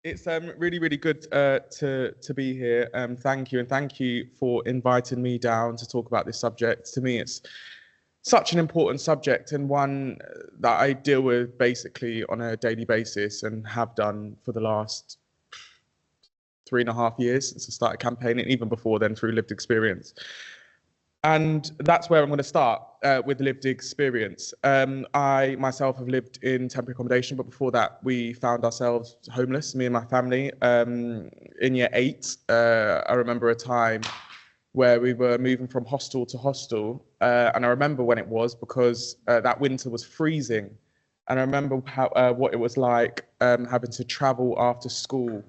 It's really, really good to be here. Thank you, and thank you for inviting me down to talk about this subject. To me, it's such an important subject and one that I deal with basically on a daily basis and have done for the last 3.5 years since I started campaigning, even before then through lived experience. And that's where I'm going to start with lived experience. I myself have lived in temporary accommodation, but before that, we found ourselves homeless, me and my family. In year 8, I remember a time where we were moving from hostel to hostel. And I remember when it was because that winter was freezing. And I remember what it was like having to travel after school,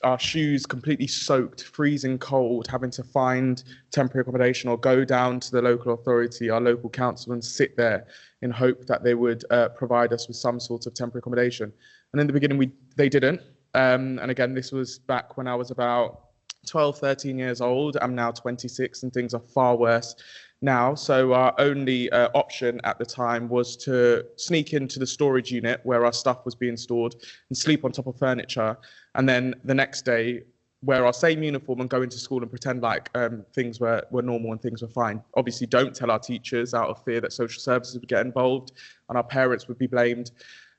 our shoes completely soaked, freezing cold, having to find temporary accommodation or go down to the local authority, our local council, and sit there in hope that they would provide us with some sort of temporary accommodation. And in the beginning, they didn't. And again, this was back when I was about 12, 13 years old. I'm now 26 and things are far worse now. So our only option at the time was to sneak into the storage unit where our stuff was being stored and sleep on top of furniture. And then the next day, wear our same uniform and go into school and pretend like things were normal and things were fine. Obviously, don't tell our teachers out of fear that social services would get involved and our parents would be blamed.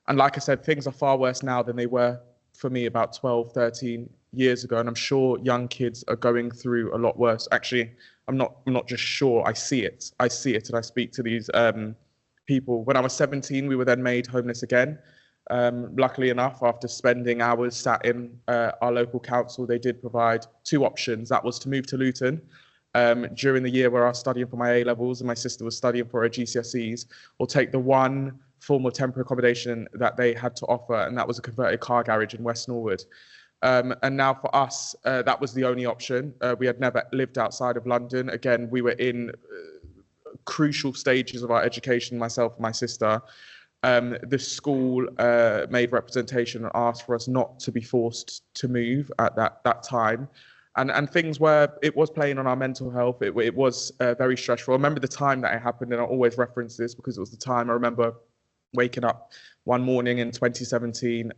And like I said, things are far worse now than they were for me about 12, 13 years ago. And I'm sure young kids are going through a lot worse. Actually, I'm not just sure, I see it. I see it and I speak to these people. When I was 17, we were then made homeless again. Luckily enough, after spending hours sat in our local council, they did provide 2 options. That was to move to Luton during the year where I was studying for my A-levels and my sister was studying for her GCSEs, or take the one form of temporary accommodation that they had to offer, and that was a converted car garage in West Norwood. And now for us, that was the only option. We had never lived outside of London. Again, we were in crucial stages of our education, myself and my sister. The school made representation and asked for us not to be forced to move at that time. And things it was playing on our mental health. It was very stressful. I remember the time that it happened, and I always reference this because it was the time I remember waking up one morning in 2017,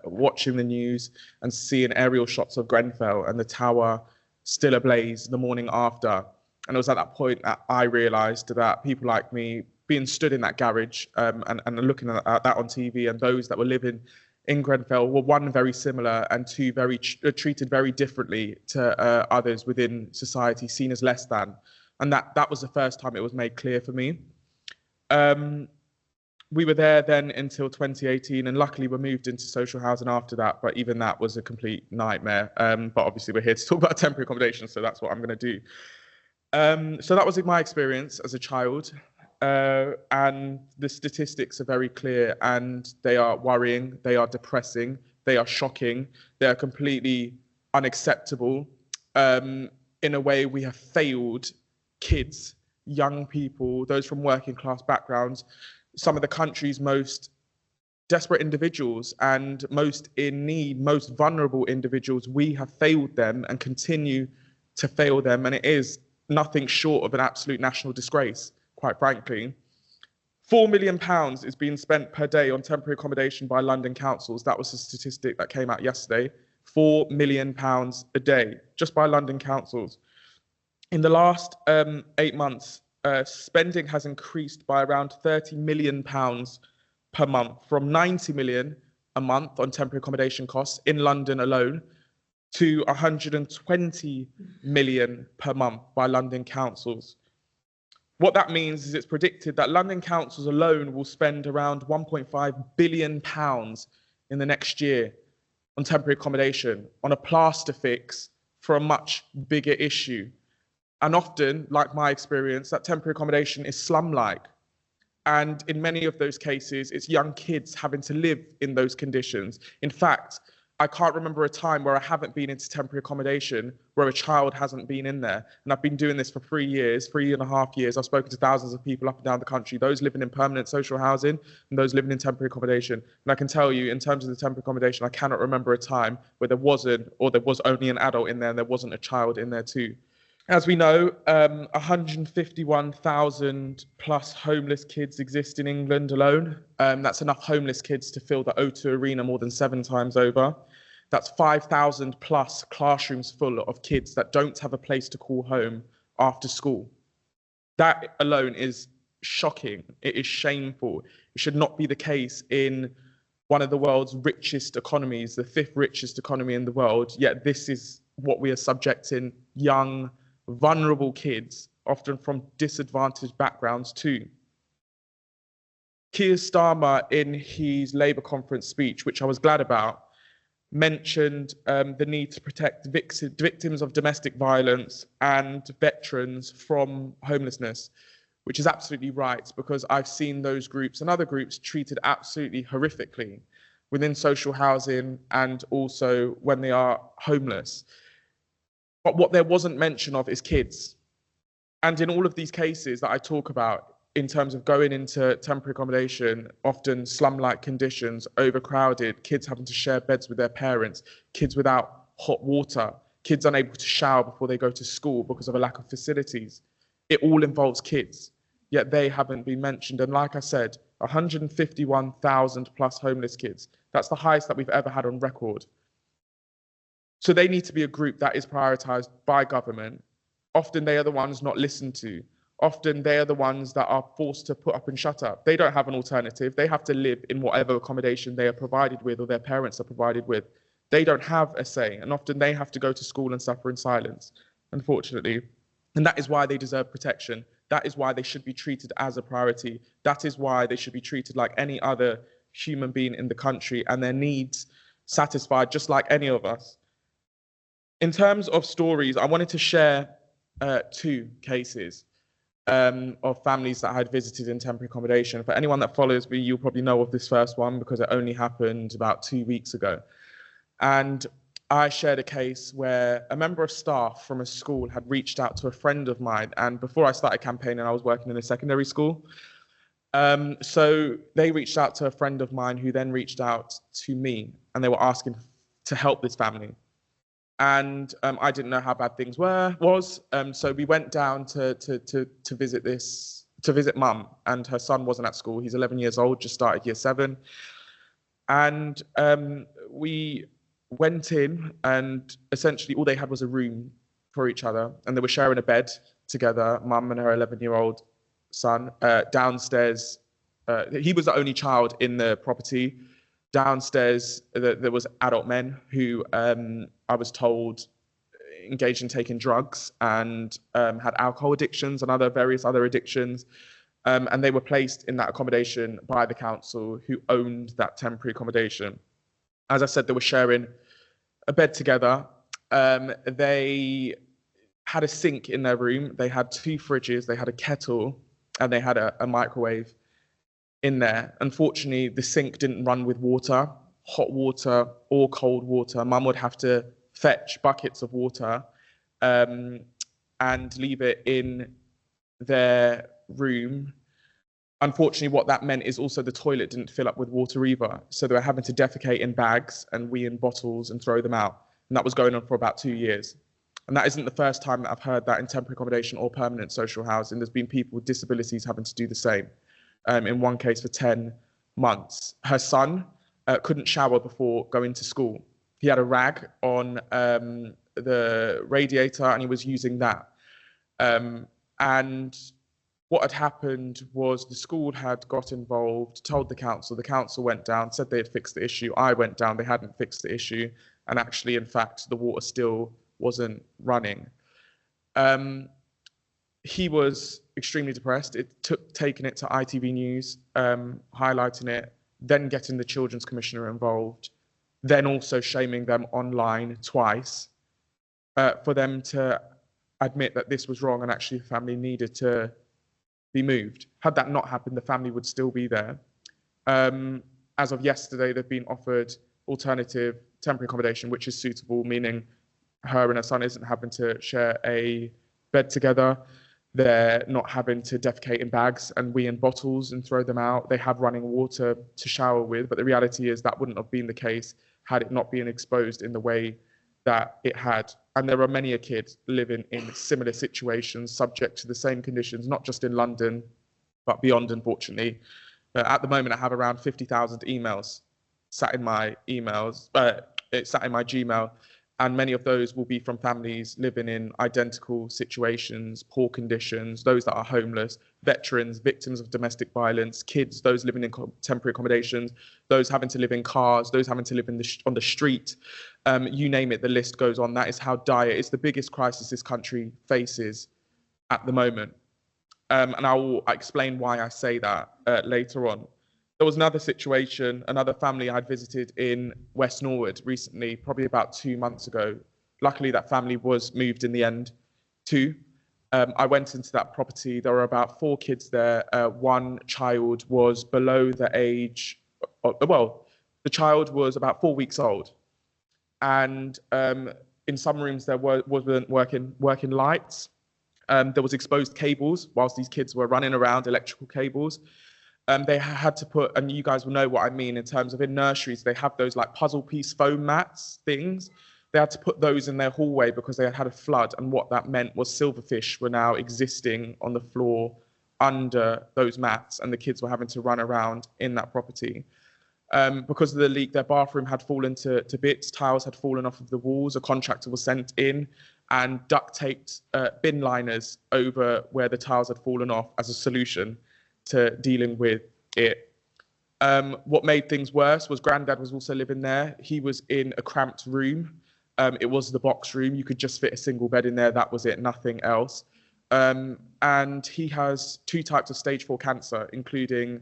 watching the news and seeing aerial shots of Grenfell and the tower still ablaze the morning after. And it was at that point that I realised that people like me, being stood in that garage and looking at that on TV, and those that were living in Grenfell were, 1, very similar, and 2, treated very differently to others within society, seen as less than. And that was the first time it was made clear for me. We were there then until 2018, and luckily we moved into social housing after that, but even that was a complete nightmare. But obviously we're here to talk about temporary accommodation, so that's what I'm going to do. So that was my experience as a child. And the statistics are very clear, and they are worrying, they are depressing, they are shocking, they are completely unacceptable. In a way, we have failed kids, young people, those from working class backgrounds, some of the country's most desperate individuals and most in need, most vulnerable individuals. We have failed them and continue to fail them, and it is nothing short of an absolute national disgrace, quite frankly. £4 million is being spent per day on temporary accommodation by London councils. That was a statistic that came out yesterday. £4 million a day, just by London councils. In the last 8 months, spending has increased by around £30 million per month, from 90 million a month on temporary accommodation costs in London alone to 120 million per month by London councils. What that means is it's predicted that London councils alone will spend around £1.5 billion in the next year on temporary accommodation, on a plaster fix for a much bigger issue. And often, like my experience, that temporary accommodation is slum-like. And in many of those cases, it's young kids having to live in those conditions. In fact, I can't remember a time where I haven't been into temporary accommodation where a child hasn't been in there. And I've been doing this for 3.5 years. I've spoken to thousands of people up and down the country, those living in permanent social housing and those living in temporary accommodation. And I can tell you, in terms of the temporary accommodation, I cannot remember a time where there was only an adult in there and there wasn't a child in there too. As we know, 151,000 plus homeless kids exist in England alone. That's enough homeless kids to fill the O2 Arena more than 7 times over. That's 5,000 plus classrooms full of kids that don't have a place to call home after school. That alone is shocking. It is shameful. It should not be the case in one of the world's richest economies, the fifth richest economy in the world, yet this is what we are subjecting young, vulnerable kids, often from disadvantaged backgrounds, to. Keir Starmer, in his Labour conference speech, which I was glad about, mentioned the need to protect victims of domestic violence and veterans from homelessness, which is absolutely right, because I've seen those groups and other groups treated absolutely horrifically within social housing and also when they are homeless. But what there wasn't mention of is kids. And in all of these cases that I talk about, in terms of going into temporary accommodation, often slum-like conditions, overcrowded, kids having to share beds with their parents, kids without hot water, kids unable to shower before they go to school because of a lack of facilities. It all involves kids, yet they haven't been mentioned. And like I said, 151,000 plus homeless kids. That's the highest that we've ever had on record. So they need to be a group that is prioritized by government. Often they are the ones not listened to. Often they are the ones that are forced to put up and shut up. They don't have an alternative. They have to live in whatever accommodation they are provided with or their parents are provided with. They don't have a say, and often they have to go to school and suffer in silence, unfortunately. And that is why they deserve protection. That is why they should be treated as a priority. That is why they should be treated like any other human being in the country and their needs satisfied just like any of us. In terms of stories, I wanted to share two cases of families that I had visited in temporary accommodation. For anyone that follows me, you'll probably know of this first one because it only happened about 2 weeks ago. And I shared a case where a member of staff from a school had reached out to a friend of mine. And before I started campaigning, I was working in a secondary school. So they reached out to a friend of mine who then reached out to me, and they were asking to help this family. And I didn't know how bad things was. So we went down to visit mum, and her son wasn't at school. He's 11 years old, just started year 7. And we went in, and essentially all they had was a room for each other, and they were sharing a bed together, mum and her 11-year-old son. Downstairs, he was the only child in the property. Downstairs, there was adult men who I was told engaged in taking drugs and had alcohol addictions and various other addictions. And they were placed in that accommodation by the council who owned that temporary accommodation. As I said, they were sharing a bed together. They had a sink in their room. They had 2 fridges, they had a kettle, and they had a microwave in there. Unfortunately, the sink didn't run with water, hot water or cold water. Mum would have to fetch buckets of water and leave it in their room. Unfortunately, what that meant is also the toilet didn't fill up with water either. So they were having to defecate in bags and wee in bottles and throw them out. And that was going on for about 2 years. And that isn't the first time that I've heard that in temporary accommodation or permanent social housing. There's been people with disabilities having to do the same. In one case for 10 months. Her son couldn't shower before going to school. He had a rag on the radiator and he was using that. And what had happened was the school had got involved, told the council went down, said they had fixed the issue. I went down, they hadn't fixed the issue. And actually, in fact, the water still wasn't running. He was extremely depressed. It took taking it to ITV News, highlighting it, then getting the Children's Commissioner involved, then also shaming them online twice for them to admit that this was wrong and actually the family needed to be moved. Had that not happened, the family would still be there. As of yesterday, they've been offered alternative temporary accommodation, which is suitable, meaning her and her son isn't having to share a bed together. They're not having to defecate in bags and wee in bottles and throw them out. They have running water to shower with, but the reality is that wouldn't have been the case had it not been exposed in the way that it had. And there are many a kid living in similar situations, subject to the same conditions, not just in London, but beyond, unfortunately. At the moment, I have around 50,000 emails sat in my emails, It's sat in my Gmail, and many of those will be from families living in identical situations, poor conditions, those that are homeless, veterans, victims of domestic violence, kids, those living in temporary accommodations, those having to live in cars, those having to live on the street. You name it, the list goes on. That is how dire. It's the biggest crisis this country faces at the moment. And I will explain why I say that later on. There was another situation, another family I'd visited in West Norwood recently, probably about 2 months ago. Luckily, that family was moved in the end too. I went into that property. There were about 4 kids there. One child was below the age, the child was about 4 weeks old. And in some rooms, there wasn't working lights. There was exposed cables whilst these kids were running around, electrical cables. They had to put, and you guys will know what I mean in terms of in nurseries, they have those like puzzle piece foam mats things. They had to put those in their hallway because they had had a flood. And what that meant was silverfish were now existing on the floor under those mats, and the kids were having to run around in that property. Because of the leak, their bathroom had fallen to bits, tiles had fallen off of the walls, a contractor was sent in and duct taped bin liners over where the tiles had fallen off as a solution to dealing with it. What made things worse was Granddad was also living there. He was in a cramped room. It was the box room. You could just fit a single bed in there. That was it, nothing else. And he has 2 types of stage 4 cancer, including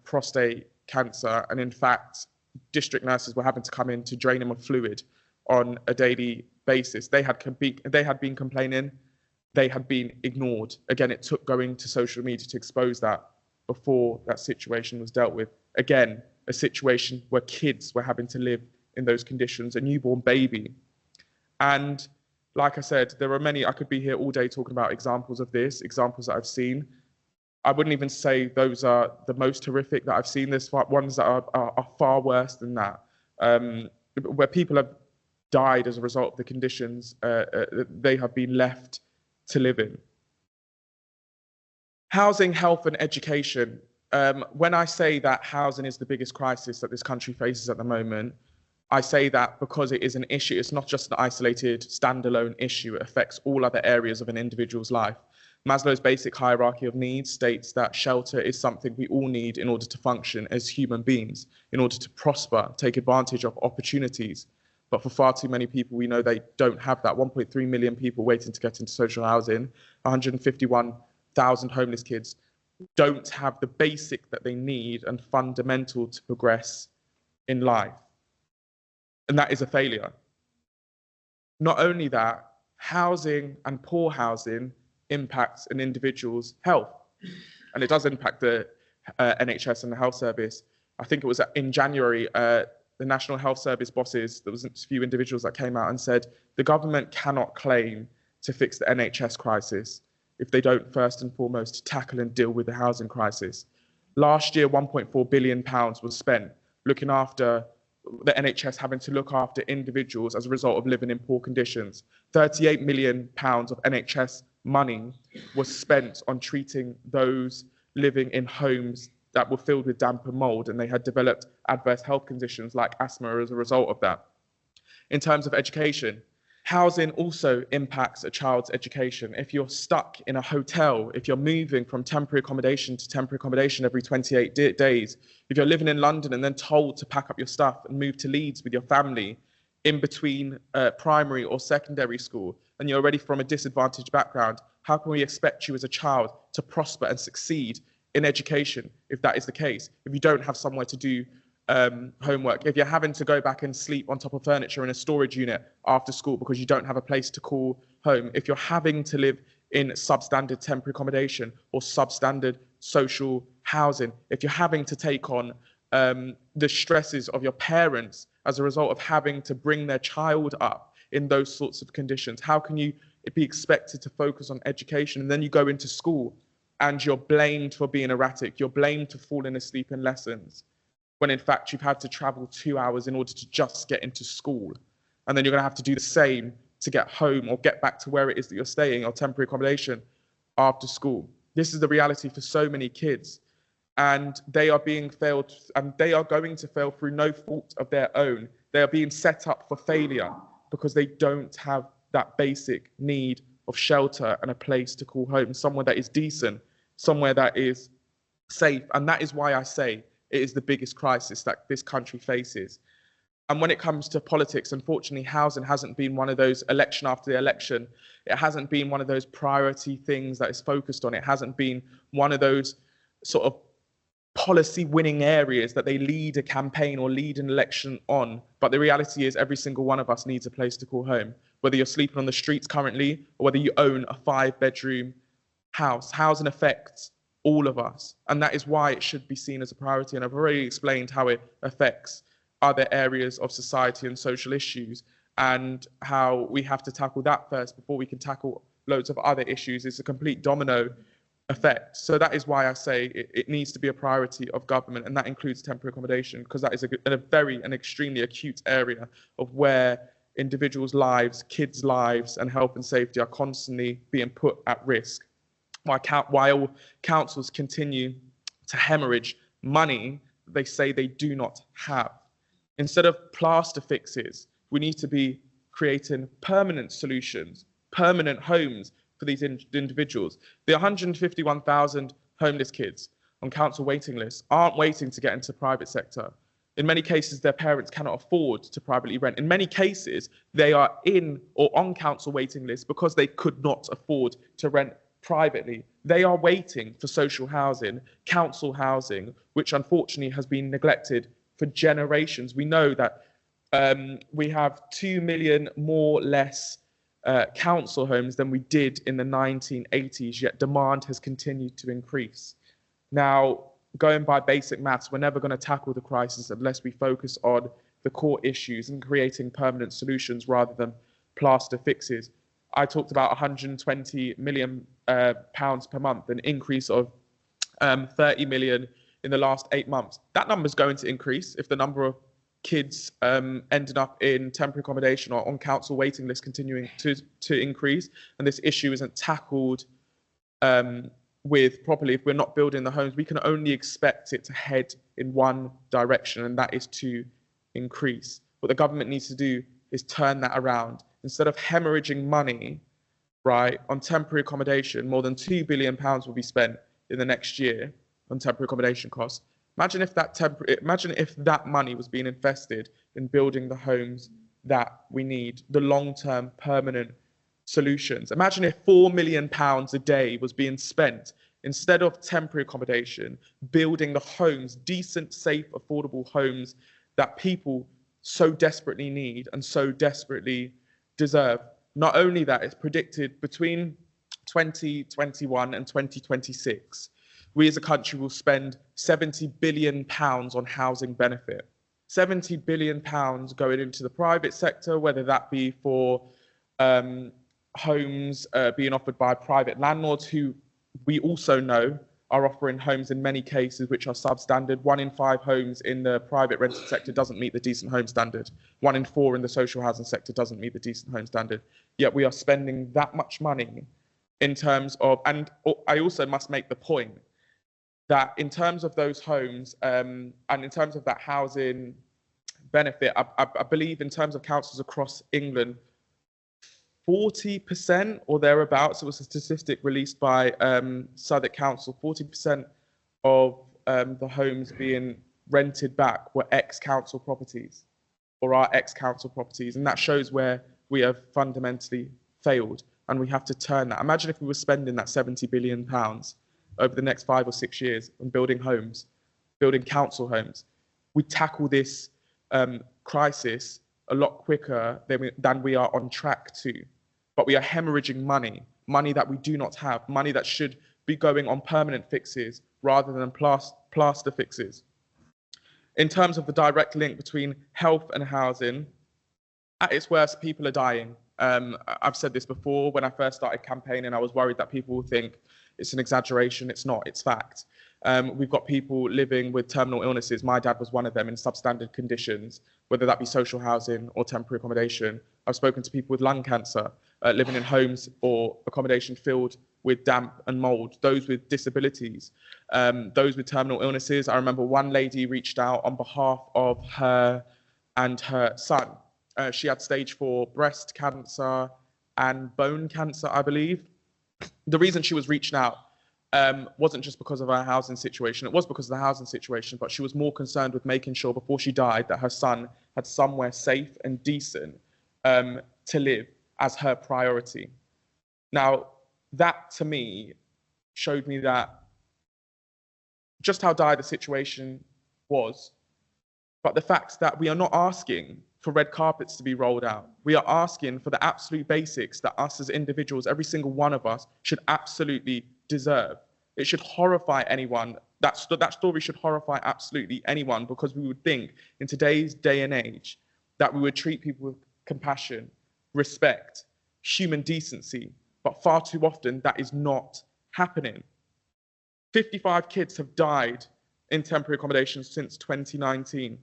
prostate cancer. And in fact, district nurses were having to come in to drain him of fluid on a daily basis. They had been complaining. They had been ignored. Again, it took going to social media to expose that before that situation was dealt with. Again, a situation where kids were having to live in those conditions, a newborn baby. And like I said, there are many, I could be here all day talking about examples of this, examples that I've seen. I wouldn't even say those are the most horrific that I've seen. There's ones that are far worse than that, where people have died as a result of the conditions they have been left to live in. Housing, health, and education. When I say that housing is the biggest crisis that this country faces at the moment, I say that because it is an issue. It's not just an isolated, standalone issue. It affects all other areas of an individual's life. Maslow's basic hierarchy of needs states that shelter is something we all need in order to function as human beings, in order to prosper, take advantage of opportunities. But for far too many people, we know they don't have that. 1.3 million people waiting to get into social housing, 151,000 homeless kids don't have the basic that they need and fundamental to progress in life. And that is a failure. Not only that, housing and poor housing impacts an individual's health. And it does impact the NHS and the health service. I think it was in January, the National Health Service bosses, there was a few individuals that came out and said, the government cannot claim to fix the NHS crisis if they don't first and foremost tackle and deal with the housing crisis. Last year, £1.4 billion was spent looking after the NHS having to look after individuals as a result of living in poor conditions. £38 million of NHS money was spent on treating those living in homes that were filled with damp and mold, and they had developed adverse health conditions like asthma as a result of that. In terms of education, housing also impacts a child's education. If you're stuck in a hotel, if you're moving from temporary accommodation to temporary accommodation every 28 days, if you're living in London and then told to pack up your stuff and move to Leeds with your family in between primary or secondary school, and you're already from a disadvantaged background, how can we expect you as a child to prosper and succeed in education if that is the case? If you don't have somewhere to do homework, if you're having to go back and sleep on top of furniture in a storage unit after school because you don't have a place to call home, if you're having to live in substandard temporary accommodation or substandard social housing, if you're having to take on the stresses of your parents as a result of having to bring their child up in those sorts of conditions, how can you be expected to focus on education? And then you go into school and you're blamed for being erratic, you're blamed for falling asleep in lessons, when in fact you've had to travel 2 hours in order to just get into school. And then you're going to have to do the same to get home or get back to where it is that you're staying or temporary accommodation after school. This is the reality for so many kids. and they are being failed, and they are going to fail through no fault of their own. They are being set up for failure because they don't have that basic need of shelter and a place to call home, somewhere that is decent, somewhere that is safe. And that is why I say it is the biggest crisis that this country faces. And when it comes to politics, unfortunately, housing hasn't been one of those election after the election. It hasn't been one of those priority things that is focused on. It hasn't been one of those sort of policy winning areas that they lead a campaign or lead an election on. But the reality is every single one of us needs a place to call home, whether you're sleeping on the streets currently or whether you own a 5-bedroom house. Housing affects all of us. And that is why it should be seen as a priority. And I've already explained how it affects other areas of society and social issues, and how we have to tackle that first before we can tackle loads of other issues. It's a complete domino effect. So that is why I say it needs to be a priority of government, and that includes temporary accommodation, because that is a very and extremely acute area of where individuals' lives, kids' lives, and health and safety are constantly being put at risk. While councils continue to hemorrhage money they say they do not have. Instead of plaster fixes, we need to be creating permanent solutions, permanent homes for these individuals. The 151,000 homeless kids on council waiting lists aren't waiting to get into the private sector. In many cases, their parents cannot afford to privately rent. In many cases, they are in or on council waiting lists because they could not afford to rent privately. They are waiting for social housing, council housing, which unfortunately has been neglected for generations. We know that we have 2 million more less council homes than we did in the 1980s, yet demand has continued to increase. Now, going by basic maths, we're never going to tackle the crisis unless we focus on the core issues and creating permanent solutions rather than plaster fixes. I talked about 120 million pounds per month, an increase of 30 million in the last 8 months. That number is going to increase if the number of kids ending up in temporary accommodation or on council waiting lists continuing to increase, and this issue isn't tackled with properly. If we're not building the homes, we can only expect it to head in one direction, and that is to increase. What the government needs to do is turn that around. Instead of hemorrhaging money, right, on temporary accommodation, more than £2 billion will be spent in the next year on temporary accommodation costs. Imagine if that money was being invested in building the homes that we need, the long-term permanent solutions. Imagine if £4 million a day was being spent instead of temporary accommodation, building the homes, decent, safe, affordable homes that people so desperately need and so desperately deserve. Not only that, it's predicted between 2021 and 2026, we as a country will spend £70 billion on housing benefit. £70 billion going into the private sector, whether that be for homes being offered by private landlords, who we also know are offering homes in many cases which are substandard. 1 in 5 homes in the private rented sector doesn't meet the decent home standard. 1 in 4 in the social housing sector doesn't meet the decent home standard. Yet we are spending that much money in terms of, and I also must make the point that in terms of those homes and in terms of that housing benefit, I believe in terms of councils across England, 40% or thereabouts, it was a statistic released by Southwark Council, 40% of the homes being rented back were ex-council properties or are ex-council properties. And that shows where we have fundamentally failed, and we have to turn that. Imagine if we were spending that £70 billion over the next 5 or 6 years on building homes, building council homes. We tackle this crisis a lot quicker than we are on track to. But we are hemorrhaging money that we do not have, money that should be going on permanent fixes rather than plaster fixes. In terms of the direct link between health and housing, at its worst, people are dying. I've said this before. When I first started campaigning, I was worried that people would think it's an exaggeration. It's not, it's fact. We've got people living with terminal illnesses. My dad was one of them, in substandard conditions, whether that be social housing or temporary accommodation. I've spoken to people with lung cancer, living in homes or accommodation filled with damp and mold, those with disabilities. those with terminal illnesses. I remember one lady reached out on behalf of her and her son. She had stage 4 breast cancer and bone cancer, I believe. The reason she was reaching out wasn't just because of her housing situation. It was because of the housing situation, but she was more concerned with making sure before she died that her son had somewhere safe and decent to live as her priority. Now, that to me showed me that just how dire the situation was, but the fact that we are not asking for red carpets to be rolled out. We are asking for the absolute basics that us as individuals, every single one of us, should absolutely deserve. It should horrify anyone. That story should horrify absolutely anyone, because we would think in today's day and age that we would treat people with compassion, respect, human decency, but far too often that is not happening. 55 kids have died in temporary accommodation since 2019.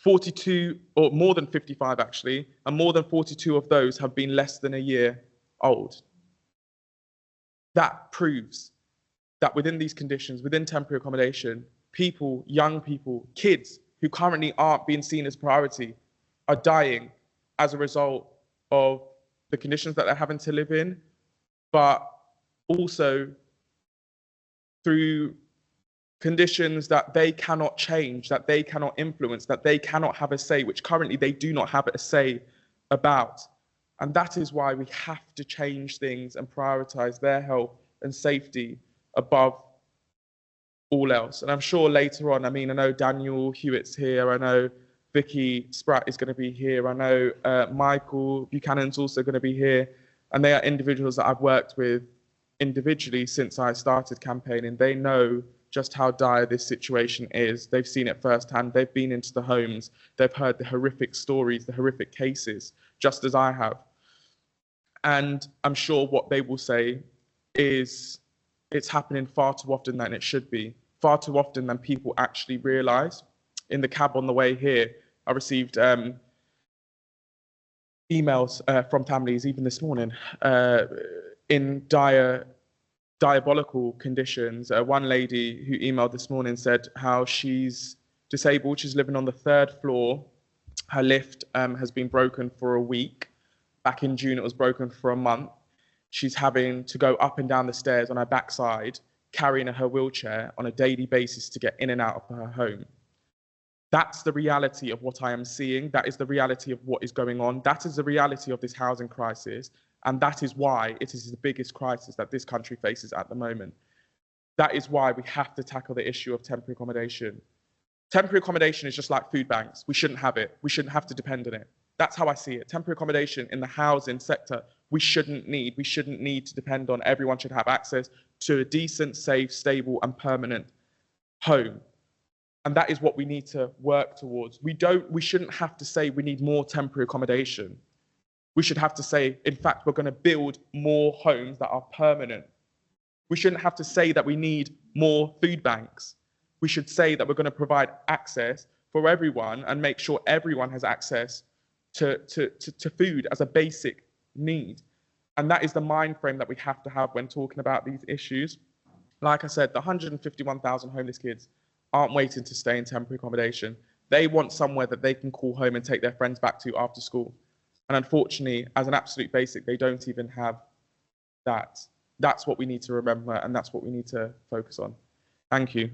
42, or more than 55 actually, and more than 42 of those have been less than a year old. That proves that within these conditions, within temporary accommodation, people, young people, kids who currently aren't being seen as priority are dying as a result of the conditions that they're having to live in, but also through conditions that they cannot change, that they cannot influence, that they cannot have a say, which currently they do not have a say about. And that is why we have to change things and prioritize their health and safety above all else. And I'm sure later on, I know Daniel Hewitt's here, I know Vicky Spratt is going to be here, I know Michael Buchanan's also going to be here, and they are individuals that I've worked with individually since I started campaigning. They know just how dire this situation is. They've seen it firsthand. They've been into the homes. They've heard the horrific stories, the horrific cases, just as I have. And I'm sure what they will say is it's happening far too often than it should be, far too often than people actually realise. In the cab on the way here, I received emails from families, even this morning, in diabolical conditions. One lady who emailed this morning said how she's disabled, she's living on the 3rd floor. Her lift has been broken for a week. Back in June, it was broken for a month. She's having to go up and down the stairs on her backside, carrying her wheelchair on a daily basis to get in and out of her home. That's the reality of what I am seeing. That is the reality of what is going on. That is the reality of this housing crisis. And that is why it is the biggest crisis that this country faces at the moment. That is why we have to tackle the issue of temporary accommodation. Temporary accommodation is just like food banks. We shouldn't have it. We shouldn't have to depend on it. That's how I see it. Temporary accommodation in the housing sector, we shouldn't need to depend on. Everyone should have access to a decent, safe, stable, and permanent home. And that is what we need to work towards. We shouldn't have to say we need more temporary accommodation. We should have to say, in fact, we're going to build more homes that are permanent. We shouldn't have to say that we need more food banks. We should say that we're going to provide access for everyone and make sure everyone has access to food as a basic need. And that is the mind frame that we have to have when talking about these issues. Like I said, the 151,000 homeless kids aren't waiting to stay in temporary accommodation. They want somewhere that they can call home and take their friends back to after school. And unfortunately, as an absolute basic, they don't even have that. That's what we need to remember, and that's what we need to focus on. Thank you.